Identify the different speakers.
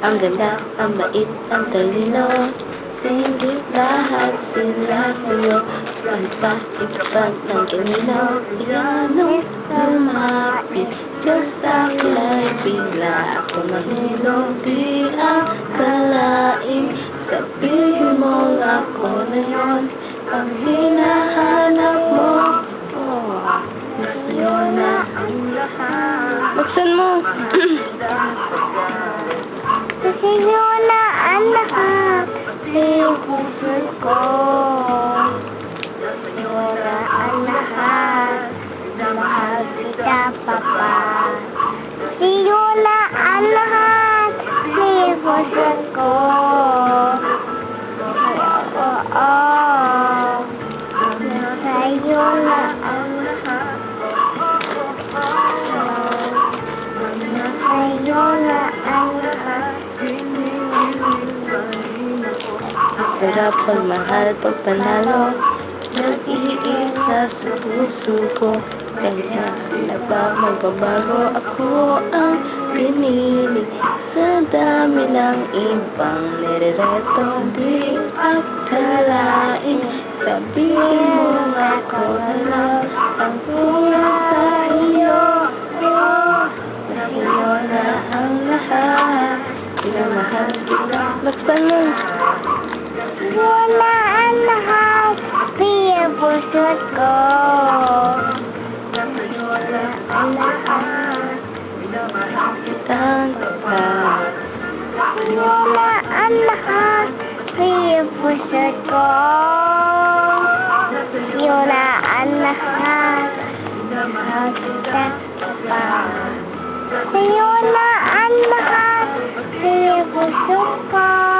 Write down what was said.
Speaker 1: Ang ganda, ang bait, ang talino. Tingin lahat sila sa'yo. Pagpapagpag ng kanino. Iyanong lumapit ka sa'kin ay bigla ako mahilo. Di akalain, sabihin mong ako na yun. Ang hinahanap mo, sa'yo na ang lahat. Buksan mo! Sa'yo na ang lahat. Sa'yo puso ko. Sa'yo na ang lahat. Mahal kita, Papa. Sa'yo na ang lahat. Sa'yo puso ko. Sa'yo na ang lahat. Sa'yo na ang lahat. Sarap pagmahal, pagpanalo. Nag-iisa sa puso ko. Kaya na ba magbabago? Ako ang pinili sa dami ng ibang nirereto. Di akalain, sabihin mo ako na lang ang kuya sa iyo. Sa'yo na ang lahat. Pinamahal kita. Basta mo. Sa'yo na ang lahat. Sa'yo puso ko. Sa'yo na ang lahat. Pinamahal kitang Papa. Sa'yo na ang lahat. Sa'yo puso ko. Sa'yo na ang lahat. Pinamahal kitang Papa. Sa'yo na ang lahat. Sa'yo puso ko.